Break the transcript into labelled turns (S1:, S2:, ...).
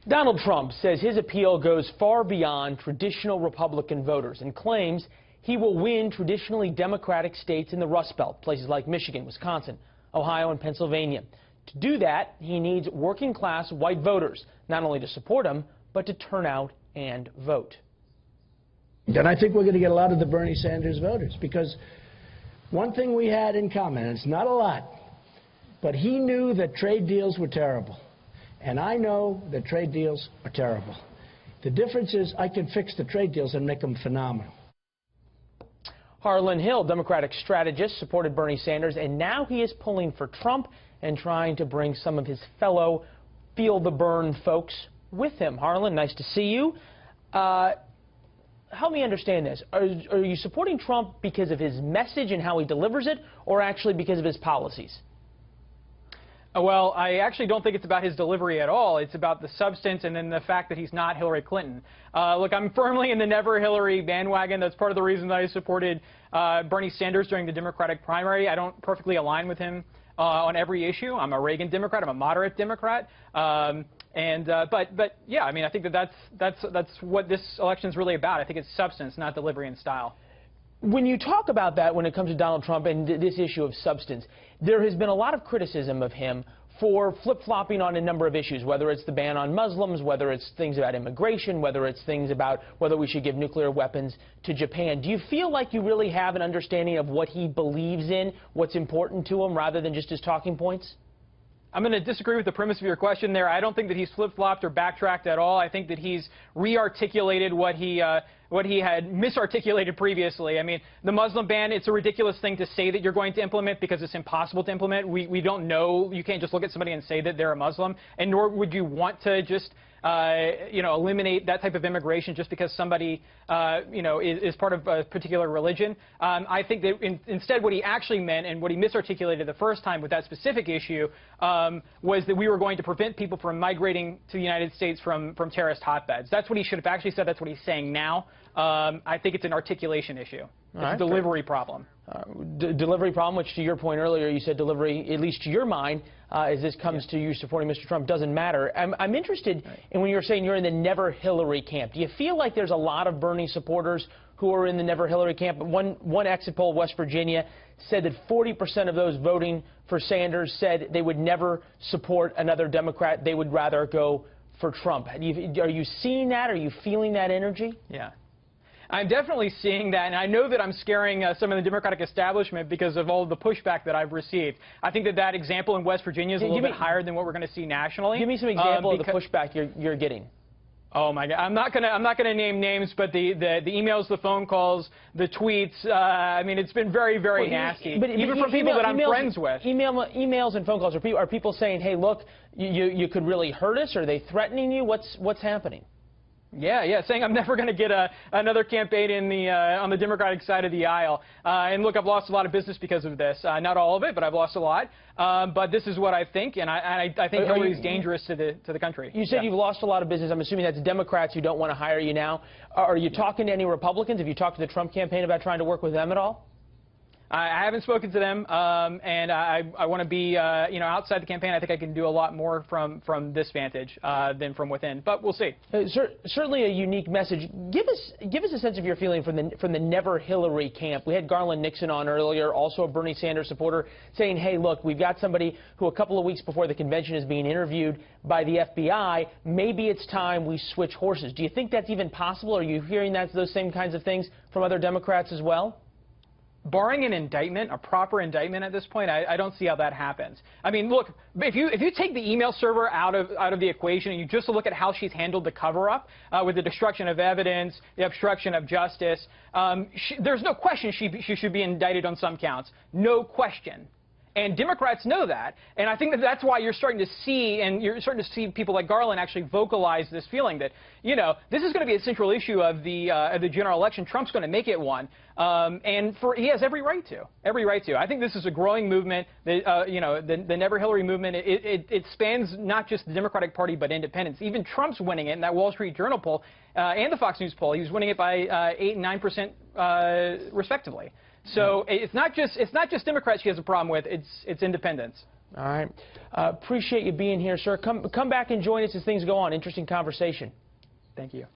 S1: Donald Trump says his appeal goes far beyond traditional Republican voters and claims he will win traditionally Democratic states in the Rust Belt, places like Michigan, Wisconsin, Ohio, and Pennsylvania. To do that, he needs working-class white voters, not only to support him, but to turn out and vote.
S2: And I think we're going to get a lot of the Bernie Sanders voters, because one thing we had in common, and it's not a lot, but he knew that trade deals were terrible. And I know that trade deals are terrible. The difference is I can fix the trade deals and make them phenomenal.
S1: Harlan Hill, Democratic strategist, supported Bernie Sanders, and now he is pulling for Trump and trying to bring some of his fellow feel the burn folks with him. Harlan, nice to see you. Help me understand this. Are you supporting Trump because of his message and how he delivers it, or actually because of his policies?
S3: Well, I actually don't think it's about his delivery at all. It's about the substance and then the fact that he's not Hillary Clinton. Look, I'm firmly in the never Hillary bandwagon. That's part of the reason that I supported Bernie Sanders during the Democratic primary. I don't perfectly align with him on every issue. I'm a Reagan Democrat. I'm a moderate Democrat. But yeah, I mean, I think that's what this election is really about. I think it's substance, not delivery and style.
S1: When you talk about that, when it comes to Donald Trump and this issue of substance, there has been a lot of criticism of him for flip-flopping on a number of issues, whether it's the ban on Muslims, whether it's things about immigration, whether it's things about whether we should give nuclear weapons to Japan. Do you feel like you really have an understanding of what he believes in, what's important to him, rather than just his talking points?
S3: I'm going to disagree with the premise of your question there. I don't think that he's flip-flopped or backtracked at all. I think that he's re-articulated what he had misarticulated previously. I mean, the Muslim ban, it's a ridiculous thing to say that you're going to implement because it's impossible to implement. We don't know. You can't just look at somebody and say that they're a Muslim, and nor would you want to just eliminate that type of immigration just because somebody, is part of a particular religion. I think that instead what he actually meant and what he misarticulated the first time with that specific issue was that we were going to prevent people from migrating to the United States from terrorist hotbeds. That's what he should have actually said. That's what he's saying now. I think it's an articulation issue. It's a delivery problem.
S1: Delivery problem, which to your point earlier, you said delivery, at least to your mind, as this comes to you supporting Mr. Trump, doesn't matter. I'm interested in when you're saying you're in the never Hillary camp. Do you feel like there's a lot of Bernie supporters who are in the never Hillary camp? One exit poll, West Virginia, said that 40% of those voting for Sanders said they would never support another Democrat. They would rather go for Trump. Are you seeing that? Are you feeling that energy?
S3: Yeah. I'm definitely seeing that, and I know that I'm scaring some of the Democratic establishment because of all of the pushback that I've received. I think that example in West Virginia is a little bit higher than what we're going to see nationally.
S1: Give me some example of the pushback you're getting.
S3: Oh my God! I'm not gonna name names, but the emails, the phone calls, the tweets. I mean, it's been very, very nasty. But even from people that I'm friends with.
S1: Emails and phone calls. Are people saying, "Hey, look, you could really hurt us"? Are they threatening you? What's happening?
S3: Yeah, saying I'm never going to get another campaign in on the Democratic side of the aisle. And look, I've lost a lot of business because of this. Not all of it, but I've lost a lot. But this is what I think, and I think Hillary is dangerous to the country.
S1: You said you've lost a lot of business. I'm assuming that's Democrats who don't want to hire you now. Are you talking to any Republicans? Have you talked to the Trump campaign about trying to work with them at all?
S3: I haven't spoken to them, and I want to be, outside the campaign. I think I can do a lot more from this vantage than from within, but we'll see.
S1: Certainly a unique message. Give us a sense of your feeling from the never Hillary camp. We had Garland Nixon on earlier, also a Bernie Sanders supporter, saying, hey, look, we've got somebody who a couple of weeks before the convention is being interviewed by the FBI. Maybe it's time we switch horses. Do you think that's even possible? Are you hearing those same kinds of things from other Democrats as well?
S3: Barring an indictment, a proper indictment at this point, I don't see how that happens. I mean, look, if you take the email server out of the equation and you just look at how she's handled the cover-up with the destruction of evidence, the obstruction of justice, there's no question she should be indicted on some counts. No question. And Democrats know that, and I think that's why you're starting to see people like Garland actually vocalize this feeling that, this is going to be a central issue of the general election. Trump's going to make it one, and he has every right to. I think this is a growing movement. The Never Hillary movement. It spans not just the Democratic Party but independents. Even Trump's winning it in that Wall Street Journal poll and the Fox News poll. He was winning it by 8 and 9% respectively. So it's not just Democrats she has a problem with, it's independents.
S1: All right. Appreciate you being here, sir. Come back and join us as things go on. Interesting conversation.
S3: Thank you.